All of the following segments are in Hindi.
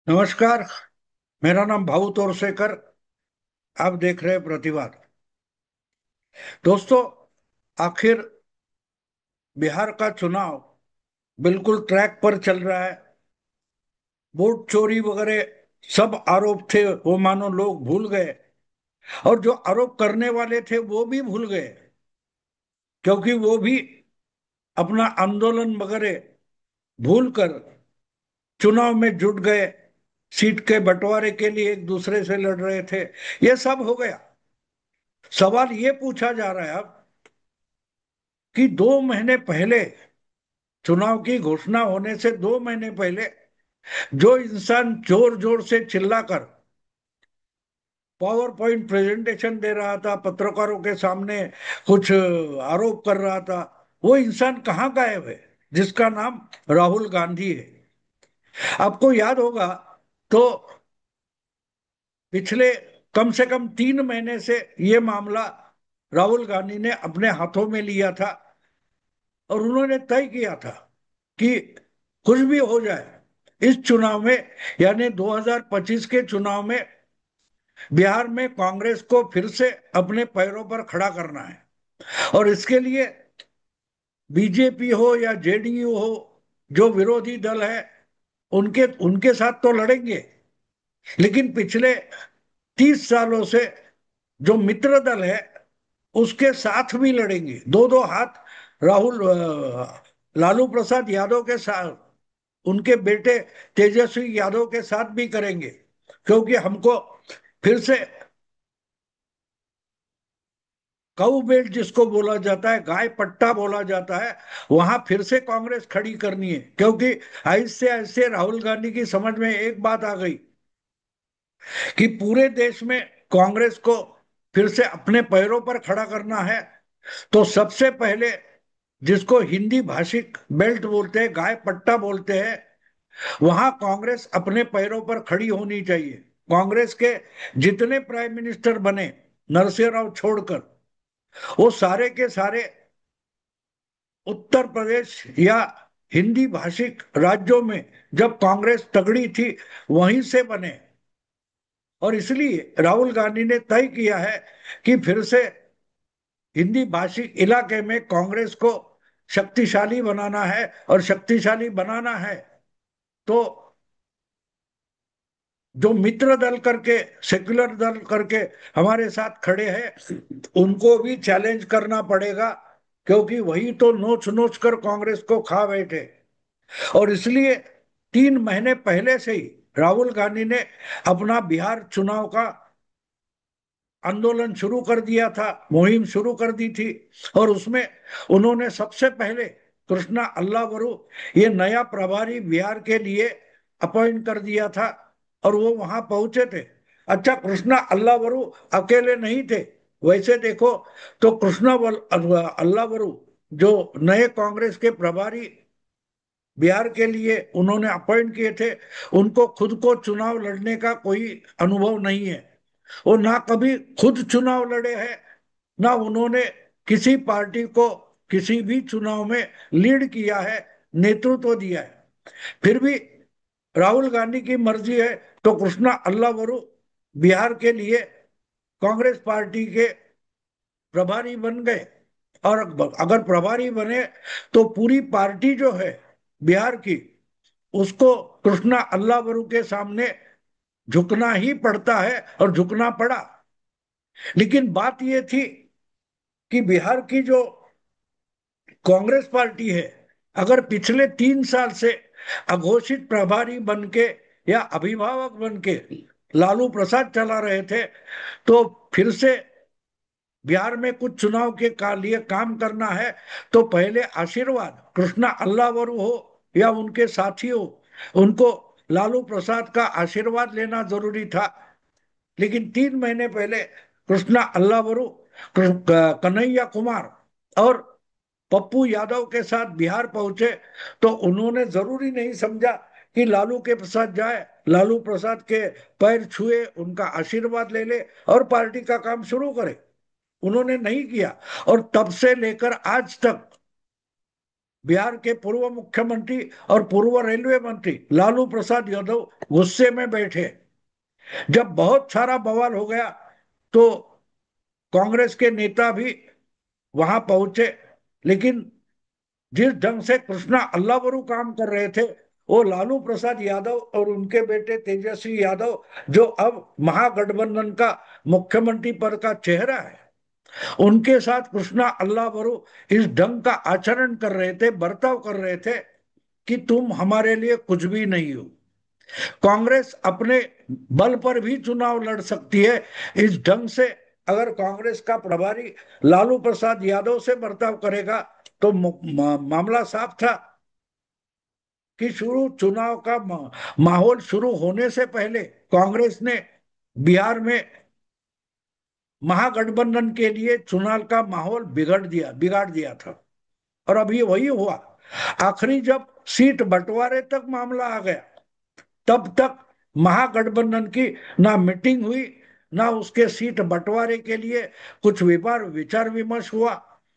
नमस्कार। मेरा नाम भाऊ तोरसेकर। आप देख रहे हैं प्रतिवाद। दोस्तों, आखिर बिहार का चुनाव बिल्कुल ट्रैक पर चल रहा है। वोट चोरी वगैरह सब आरोप थे, वो मानो लोग भूल गए। और जो आरोप करने वाले थे वो भी भूल गए, क्योंकि वो भी अपना आंदोलन वगैरह भूल कर चुनाव में जुट गए। सीट के बंटवारे के लिए एक दूसरे से लड़ रहे थे। ये सब हो गया। सवाल ये पूछा जा रहा है अब कि 2 महीने पहले, चुनाव की घोषणा होने से 2 महीने पहले, जो इंसान जोर जोर से चिल्लाकर पावर पॉइंट प्रेजेंटेशन दे रहा था, पत्रकारों के सामने कुछ आरोप कर रहा था, वो इंसान कहाँ गायब है? जिसका नाम राहुल गांधी है। आपको याद होगा तो पिछले कम से कम 3 महीने से ये मामला राहुल गांधी ने अपने हाथों में लिया था। और उन्होंने तय किया था कि कुछ भी हो जाए इस चुनाव में, यानी 2025 के चुनाव में बिहार में कांग्रेस को फिर से अपने पैरों पर खड़ा करना है। और इसके लिए बीजेपी हो या जेडीयू हो, जो विरोधी दल है, उनके उनके साथ तो लड़ेंगे, लेकिन पिछले 30 सालों से जो मित्र दल है उसके साथ भी लड़ेंगे। दो दो हाथ लालू प्रसाद यादव के साथ, उनके बेटे तेजस्वी यादव के साथ भी करेंगे, क्योंकि हमको फिर से काऊ बेल्ट जिसको बोला जाता है, गाय पट्टा बोला जाता है, वहां फिर से कांग्रेस खड़ी करनी है। क्योंकि ऐसे ऐसे राहुल गांधी की समझ में एक बात आ गई कि पूरे देश में कांग्रेस को फिर से अपने पैरों पर खड़ा करना है। तो सबसे पहले, जिसको हिंदी भाषिक बेल्ट बोलते हैं, गाय पट्टा बोलते हैं, वहां कांग्रेस अपने पैरों पर खड़ी होनी चाहिए। कांग्रेस के जितने प्राइम मिनिस्टर बने, नरसिंह राव छोड़कर, वो सारे के सारे उत्तर प्रदेश या हिंदी भाषिक राज्यों में जब कांग्रेस तगड़ी थी वहीं से बने। और इसलिए राहुल गांधी ने तय किया है कि फिर से हिंदी भाषिक इलाके में कांग्रेस को शक्तिशाली बनाना है। और शक्तिशाली बनाना है तो जो मित्र दल करके, सेक्युलर दल करके हमारे साथ खड़े हैं, उनको भी चैलेंज करना पड़ेगा, क्योंकि वही तो नोच नोच कर कांग्रेस को खा बैठे। और इसलिए 3 महीने पहले से ही राहुल गांधी ने अपना बिहार चुनाव का आंदोलन शुरू कर दिया था, मुहिम शुरू कर दी थी। और उसमें उन्होंने सबसे पहले कृष्णा अल्लावरू, ये नया प्रभारी बिहार के लिए अपॉइंट कर दिया था। और वो वहां पहुंचे थे। अच्छा, कृष्णा अल्लावरू अकेले नहीं थे। वैसे देखो तो कृष्णा अल्लावरू जो नए कांग्रेस के प्रभारी बिहार के लिए उन्होंने अपॉइंट किए थे, उनको खुद को चुनाव लड़ने का कोई अनुभव नहीं है। वो ना कभी खुद चुनाव लड़े हैं, ना उन्होंने किसी पार्टी को किसी भी चुनाव में लीड किया है, नेतृत्व दिया है। फिर भी राहुल गांधी की मर्जी है तो कृष्णा अल्लावरू बिहार के लिए कांग्रेस पार्टी के प्रभारी बन गए। और अगर प्रभारी बने तो पूरी पार्टी जो है बिहार की, उसको कृष्णा अल्लावरू के सामने झुकना ही पड़ता है, और झुकना पड़ा। लेकिन बात यह थी कि बिहार की जो कांग्रेस पार्टी है, अगर पिछले 3 साल से अघोषित प्रभारी बन के या अभिभावक बन के लालू प्रसाद चला रहे थे, तो फिर से बिहार में कुछ चुनाव के लिए काम करना है तो पहले आशीर्वाद कृष्णा अल्लावरू हो या उनके साथी हो, उनको लालू प्रसाद का आशीर्वाद लेना जरूरी था। लेकिन 3 महीने पहले कृष्णा अल्लावरू कन्हैया कुमार और पप्पू यादव के साथ बिहार पहुंचे, तो उन्होंने जरूरी नहीं समझा कि लालू के प्रसाद जाए, लालू प्रसाद के पैर छुए, उनका आशीर्वाद ले ले और पार्टी का काम शुरू करे। उन्होंने नहीं किया। और तब से लेकर आज तक बिहार के पूर्व मुख्यमंत्री और पूर्व रेलवे मंत्री लालू प्रसाद यादव गुस्से में बैठे। जब बहुत सारा बवाल हो गया तो कांग्रेस के नेता भी वहां पहुंचे, लेकिन जिस ढंग से कृष्णा अल्लावरू काम कर रहे थे, वो लालू प्रसाद यादव और उनके बेटे तेजस्वी यादव, जो अब महागठबंधन का मुख्यमंत्री पद का चेहरा है, उनके साथ कृष्णा अल्लावरू इस ढंग का आचरण कर रहे थे, बर्ताव कर रहे थे कि तुम हमारे लिए कुछ भी नहीं हो। कांग्रेस अपने बल पर भी चुनाव लड़ सकती है। इस ढंग से अगर कांग्रेस का प्रभारी लालू प्रसाद यादव से बर्ताव करेगा तो मामला साफ था कि शुरू चुनाव का माहौल शुरू होने से पहले कांग्रेस ने बिहार में महागठबंधन के लिए चुनाव का माहौल बिगाड़ दिया था। और अभी वही हुआ। आखिरी जब सीट बंटवारे तक मामला आ गया, तब तक महागठबंधन की ना मीटिंग हुई, ना उसके सीट बंटवारे के लिए कुछ विचार विमर्श हुआ,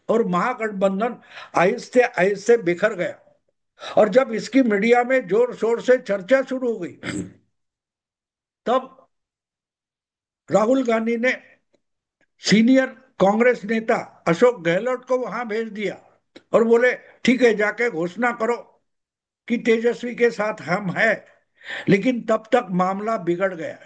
और महागठबंधन आहिस्ते आहिस्ते बिखर गया। और जब इसकी मीडिया में जोर शोर से चर्चा शुरू हो गई, तब राहुल गांधी ने सीनियर कांग्रेस नेता अशोक गहलोत को वहां भेज दिया और बोले ठीक है, जाके घोषणा करो कि तेजस्वी के साथ हम हैं। लेकिन तब तक मामला बिगड़ गया,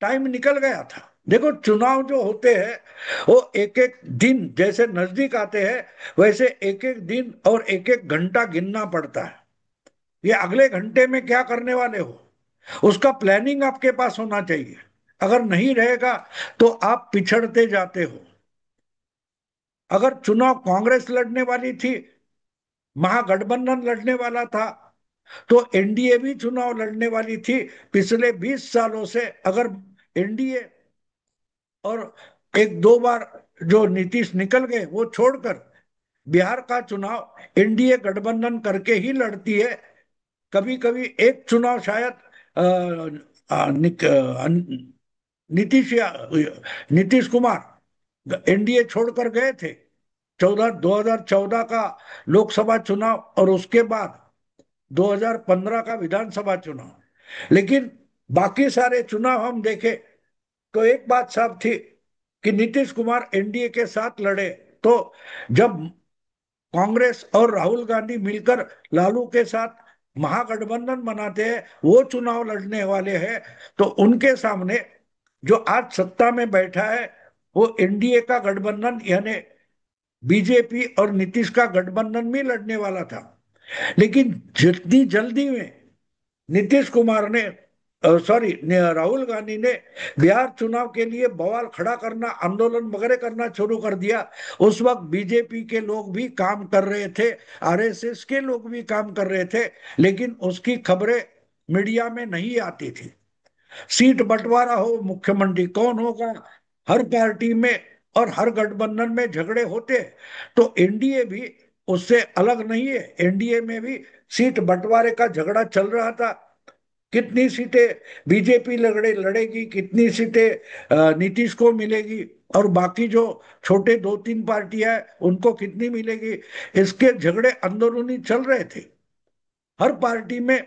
टाइम निकल गया था। देखो, चुनाव जो होते हैं वो एक एक दिन जैसे नजदीक आते हैं, वैसे एक एक दिन और एक एक घंटा गिनना पड़ता है। ये अगले घंटे में क्या करने वाले हो, उसका प्लानिंग आपके पास होना चाहिए। अगर नहीं रहेगा तो आप पिछड़ते जाते हो। अगर चुनाव कांग्रेस लड़ने वाली थी, महागठबंधन लड़ने वाला था, तो एनडीए भी चुनाव लड़ने वाली थी। पिछले 20 सालों से अगर एनडीए और एक दो बार जो नीतीश निकल गए वो छोड़कर बिहार का चुनाव एनडीए गठबंधन करके ही लड़ती है। कभी कभी एक चुनाव शायद नीतीश या नीतीश कुमार एनडीए छोड़कर गए थे, 2014 का लोकसभा चुनाव और उसके बाद 2015 का विधानसभा चुनाव। लेकिन बाकी सारे चुनाव हम देखें तो एक बात साफ थी कि नीतीश कुमार एनडीए के साथ लड़े। तो जब कांग्रेस और राहुल गांधी मिलकर लालू के साथ महागठबंधन बनाते हैं, वो चुनाव लड़ने वाले हैं, तो उनके सामने जो आज सत्ता में बैठा है वो एनडीए का गठबंधन यानी बीजेपी और नीतीश का गठबंधन में लड़ने वाला था। लेकिन जितनी जल्दी में नीतीश कुमार ने सॉरी राहुल गांधी ने बिहार चुनाव के लिए बवाल खड़ा करना, आंदोलन वगैरह करना शुरू कर दिया, उस वक्त बीजेपी के लोग भी काम कर रहे थे, आरएसएस के लोग भी काम कर रहे थे, लेकिन उसकी खबरें मीडिया में नहीं आती थी। सीट बंटवारा हो, मुख्यमंत्री कौन होगा, हर पार्टी में और हर गठबंधन में झगड़े होते। तो एनडीए भी उससे अलग नहीं है, एनडीए में भी सीट बंटवारे का झगड़ा चल रहा था। कितनी सीटें बीजेपी लड़ेगी, कितनी सीटें नीतीश को मिलेगी, और बाकी जो छोटे दो तीन पार्टियां हैं उनको कितनी मिलेगी, इसके झगड़े अंदरूनी चल रहे थे। हर पार्टी में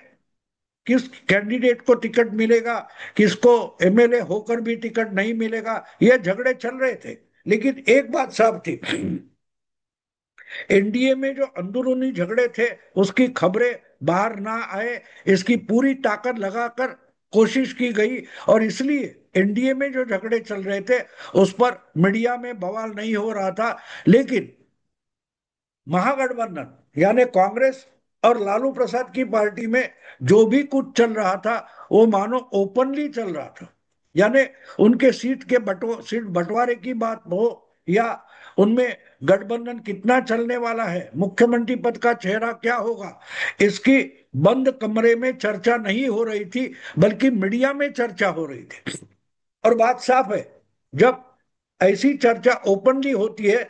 किस कैंडिडेट को टिकट मिलेगा, किसको एमएलए होकर भी टिकट नहीं मिलेगा, ये झगड़े चल रहे थे। लेकिन एक बात साफ थी, एनडीए में जो अंदरूनी झगड़े थे उसकी खबरें बाहर ना आए, इसकी पूरी ताकत लगाकर कोशिश की गई। और इसलिए एनडीए में जो झगड़े चल रहे थे उस पर मीडिया में बवाल नहीं हो रहा था। लेकिन महागठबंधन यानी कांग्रेस और लालू प्रसाद की पार्टी में जो भी कुछ चल रहा था वो मानो ओपनली चल रहा था। यानी उनके सीट बंटवारे की बात हो या उनमें गठबंधन कितना चलने वाला है, मुख्यमंत्री पद का चेहरा क्या होगा, इसकी बंद कमरे में चर्चा नहीं हो रही थी, बल्कि मीडिया में चर्चा हो रही थी। और बात साफ है, जब ऐसी चर्चा ओपनली होती है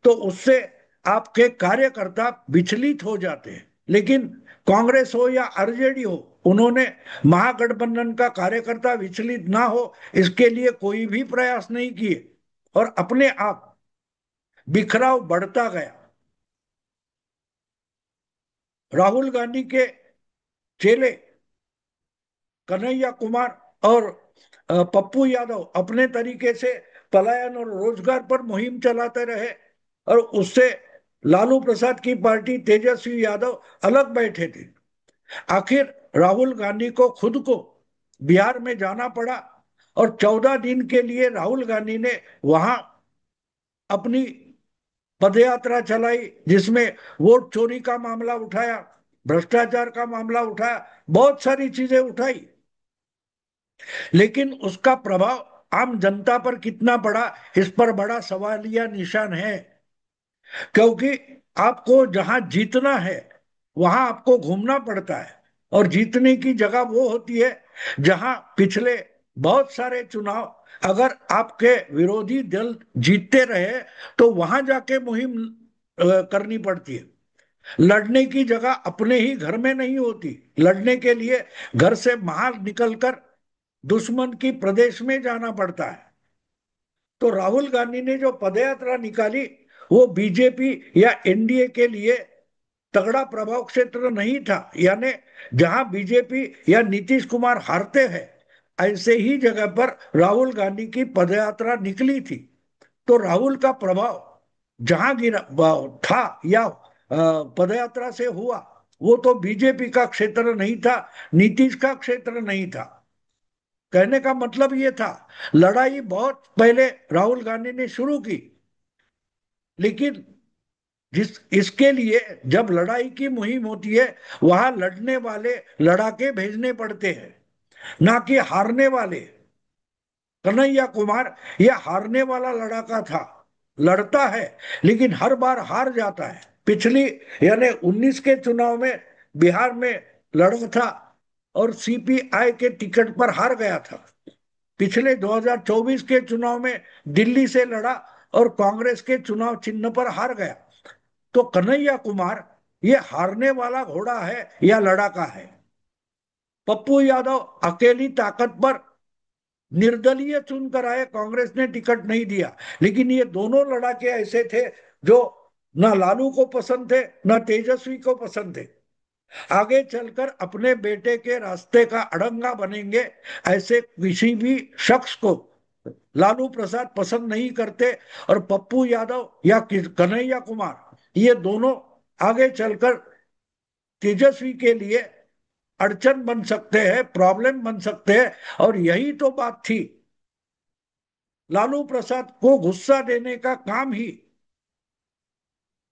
तो उससे आपके कार्यकर्ता विचलित हो जाते हैं। लेकिन कांग्रेस हो या आरजेडी हो, उन्होंने महागठबंधन का कार्यकर्ता विचलित ना हो इसके लिए कोई भी प्रयास नहीं किए, और अपने आप बिखराव बढ़ता गया। राहुल गांधी के चेले कन्हैया कुमार और पप्पू यादव अपने तरीके से पलायन और रोजगार पर मुहिम चलाते रहे, और उससे लालू प्रसाद की पार्टी तेजस्वी यादव अलग बैठे थे। आखिर राहुल गांधी को खुद को बिहार में जाना पड़ा, और 14 दिन के लिए राहुल गांधी ने वहां अपनी पदयात्रा चलाई, जिसमें वोट चोरी का मामला उठाया, भ्रष्टाचार का मामला उठाया, बहुत सारी चीजें उठाई। लेकिन उसका प्रभाव आम जनता पर कितना पड़ा, इस पर बड़ा सवालिया निशान है। क्योंकि आपको जहां जीतना है वहां आपको घूमना पड़ता है, और जीतने की जगह वो होती है जहां पिछले बहुत सारे चुनाव अगर आपके विरोधी दल जीतते रहे तो वहां जाके मुहिम करनी पड़ती है। लड़ने की जगह अपने ही घर में नहीं होती, लड़ने के लिए घर से बाहर निकलकर दुश्मन की प्रदेश में जाना पड़ता है। तो राहुल गांधी ने जो पदयात्रा निकाली वो बीजेपी या एनडीए के लिए तगड़ा प्रभाव क्षेत्र नहीं था। यानी जहां बीजेपी या नीतीश कुमार हारते हैं, ऐसे ही जगह पर राहुल गांधी की पदयात्रा निकली थी। तो राहुल का प्रभाव जहां गिरा था या पदयात्रा से हुआ, वो तो बीजेपी का क्षेत्र नहीं था, नीतीश का क्षेत्र नहीं था। कहने का मतलब ये था, लड़ाई बहुत पहले राहुल गांधी ने शुरू की, लेकिन जिस इसके लिए जब लड़ाई की मुहिम होती है वहां लड़ने वाले लड़ाके भेजने पड़ते हैं, ना कि हारने वाले। कन्हैया कुमार ये हारने वाला लड़ाका था, लड़ता है लेकिन हर बार हार जाता है। पिछली यानी 19 के चुनाव में बिहार में लड़ा था और सीपीआई के टिकट पर हार गया था। पिछले 2024 के चुनाव में दिल्ली से लड़ा और कांग्रेस के चुनाव चिन्ह पर हार गया। तो कन्हैया कुमार ये हारने वाला घोड़ा है या लड़ाका है। पप्पू यादव अकेली ताकत पर निर्दलीय चुनकर आए, कांग्रेस ने टिकट नहीं दिया, लेकिन ये दोनों लड़ाके ऐसे थे जो ना लालू को पसंद थे ना तेजस्वी को पसंद थे। आगे चलकर अपने बेटे के रास्ते का अड़ंगा बनेंगे ऐसे किसी भी शख्स को लालू प्रसाद पसंद नहीं करते। और पप्पू यादव या कन्हैया कुमार ये दोनों आगे चलकर तेजस्वी के लिए अड़चन बन सकते हैं, प्रॉब्लम बन सकते हैं। और यही तो बात थी, लालू प्रसाद को गुस्सा देने का काम ही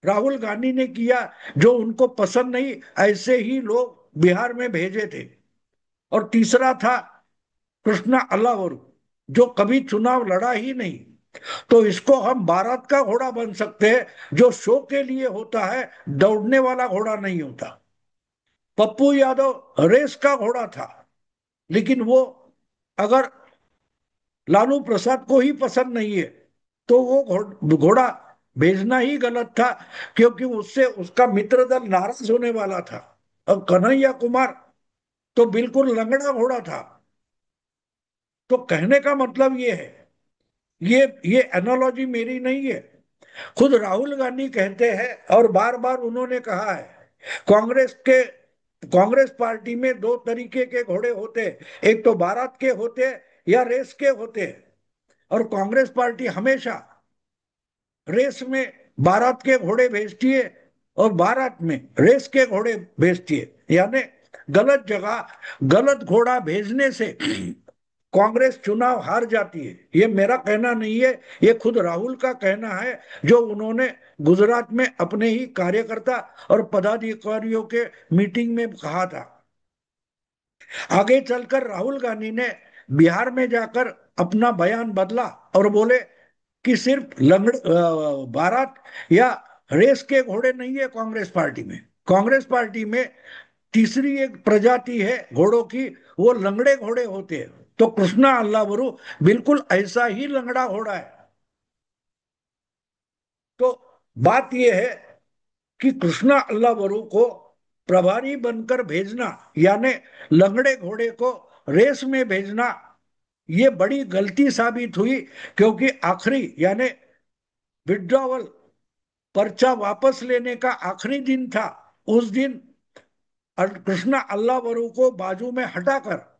राहुल गांधी ने किया। जो उनको पसंद नहीं ऐसे ही लोग बिहार में भेजे थे। और तीसरा था कृष्णा अल्लावरू, जो कभी चुनाव लड़ा ही नहीं। तो इसको हम बारात का घोड़ा बन सकते हैं, जो शो के लिए होता है, दौड़ने वाला घोड़ा नहीं होता। पप्पू यादव रेस का घोड़ा था, लेकिन वो अगर लालू प्रसाद को ही पसंद नहीं है तो वो घोड़ा भेजना ही गलत था, क्योंकि उससे उसका मित्र दल नाराज होने वाला था। अब कन्हैया कुमार तो बिल्कुल लंगड़ा घोड़ा था। तो कहने का मतलब ये है, ये एनालॉजी मेरी नहीं है, खुद राहुल गांधी कहते हैं और बार बार उन्होंने कहा है। कांग्रेस पार्टी में दो तरीके के घोड़े होते हैं, एक तो बारात के होते हैं या रेस के होते हैं। और कांग्रेस पार्टी हमेशा रेस में बारात के घोड़े भेजती है और बारात में रेस के घोड़े भेजती है। यानी गलत जगह गलत घोड़ा भेजने से कांग्रेस चुनाव हार जाती है। ये मेरा कहना नहीं है, ये खुद राहुल का कहना है, जो उन्होंने गुजरात में अपने ही कार्यकर्ता और पदाधिकारियों के मीटिंग में कहा था। आगे चलकर राहुल गांधी ने बिहार में जाकर अपना बयान बदला और बोले कि सिर्फ बारात या रेस के घोड़े नहीं है कांग्रेस पार्टी में। कांग्रेस पार्टी में तीसरी एक प्रजाति है घोड़ों की, वो लंगड़े घोड़े होते हैं। तो कृष्णा अल्लावरू बिल्कुल ऐसा ही लंगड़ा घोड़ा है। तो बात यह है कि कृष्णा अल्लावरू को प्रभारी बनकर भेजना, यानी लंगड़े घोड़े को रेस में भेजना, ये बड़ी गलती साबित हुई। क्योंकि आखिरी यानी विड्रॉवल पर्चा वापस लेने का आखिरी दिन था। उस दिन और कृष्णा अल्लावरू को बाजू में हटाकर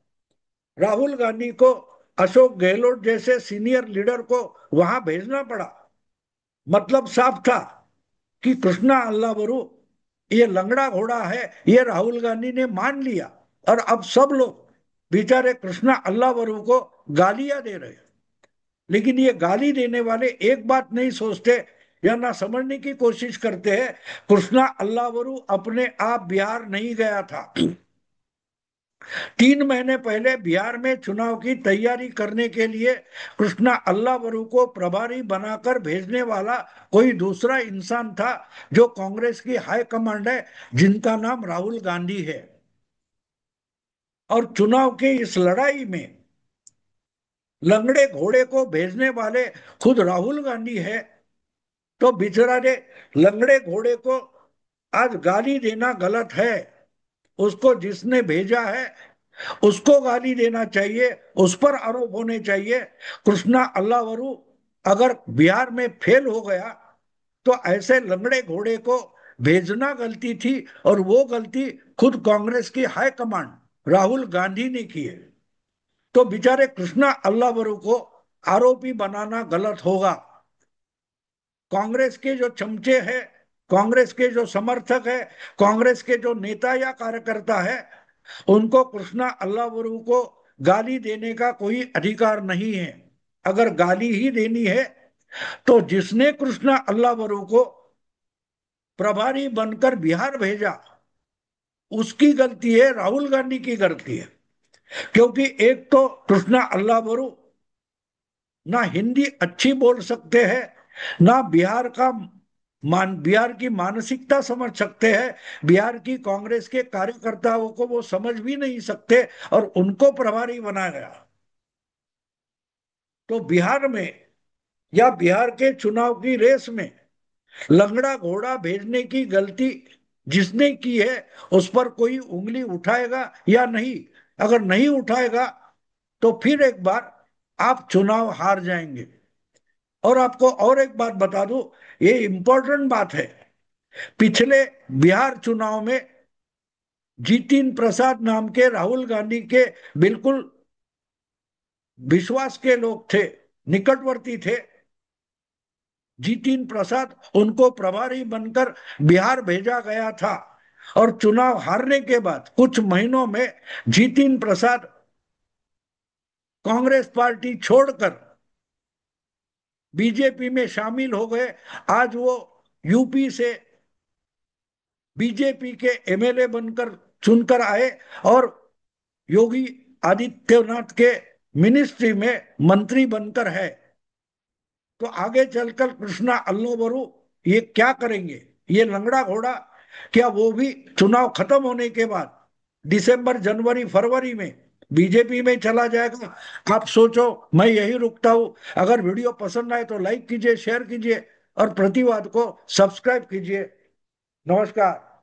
राहुल गांधी को, अशोक गहलोत जैसे सीनियर लीडर को वहां भेजना पड़ा। मतलब साफ था कि कृष्णा अल्लावरू ये लंगड़ा घोड़ा है, ये राहुल गांधी ने मान लिया। और अब सब लोग बेचारे कृष्णा अल्लावरू को गालियां दे रहे हैं। लेकिन ये गाली देने वाले एक बात नहीं सोचते या ना समझने की कोशिश करते हैं, कृष्णा अल्लावरू अपने आप बिहार नहीं गया था। 3 महीने पहले बिहार में चुनाव की तैयारी करने के लिए कृष्णा अल्लावरू को प्रभारी बनाकर भेजने वाला कोई दूसरा इंसान था, जो कांग्रेस की हाई कमांड है, जिनका नाम राहुल गांधी है। और चुनाव की इस लड़ाई में लंगड़े घोड़े को भेजने वाले खुद राहुल गांधी है। तो बेचारे लंगड़े घोड़े को आज गाली देना गलत है। उसको जिसने भेजा है उसको गाली देना चाहिए, उस पर आरोप होने चाहिए। कृष्णा अल्लावरू अगर बिहार में फेल हो गया तो ऐसे लंगड़े घोड़े को भेजना गलती थी, और वो गलती खुद कांग्रेस की हाई कमांड राहुल गांधी ने की है। तो बेचारे कृष्णा अल्लावरू को आरोपी बनाना गलत होगा। कांग्रेस के जो चमचे हैं, कांग्रेस के जो समर्थक है, कांग्रेस के जो नेता या कार्यकर्ता है, उनको कृष्णा अल्लावरू को गाली देने का कोई अधिकार नहीं है। अगर गाली ही देनी है तो जिसने कृष्णा अल्लावरू को प्रभारी बनकर बिहार भेजा उसकी गलती है, राहुल गांधी की गलती है। क्योंकि एक तो कृष्णा अल्लावरू ना हिंदी अच्छी बोल सकते हैं, ना बिहार की मानसिकता समझ सकते हैं, बिहार की कांग्रेस के कार्यकर्ताओं को वो समझ भी नहीं सकते, और उनको प्रभारी बनाया गया। तो बिहार में या बिहार के चुनाव की रेस में लंगड़ा घोड़ा भेजने की गलती जिसने की है उस पर कोई उंगली उठाएगा या नहीं? अगर नहीं उठाएगा तो फिर एक बार आप चुनाव हार जाएंगे। और आपको और एक बात बता दूं, ये इंपॉर्टेंट बात है। पिछले बिहार चुनाव में जितिन प्रसाद नाम के राहुल गांधी के बिल्कुल विश्वास के लोग थे, निकटवर्ती थे। जितिन प्रसाद उनको प्रभारी बनकर बिहार भेजा गया था, और चुनाव हारने के बाद कुछ महीनों में जितिन प्रसाद कांग्रेस पार्टी छोड़कर बीजेपी में शामिल हो गए। आज वो यूपी से बीजेपी के एमएलए बनकर चुनकर आए, और योगी आदित्यनाथ के मिनिस्ट्री में मंत्री बनकर है। तो आगे चलकर कृष्णा अल्लावरू ये क्या करेंगे? ये लंगड़ा घोड़ा क्या वो भी चुनाव खत्म होने के बाद दिसंबर जनवरी फरवरी में बीजेपी में चला जाएगा? आप सोचो। मैं यही रुकता हूं। अगर वीडियो पसंद आए तो लाइक कीजिए, शेयर कीजिए, और प्रतिवाद को सब्सक्राइब कीजिए। नमस्कार।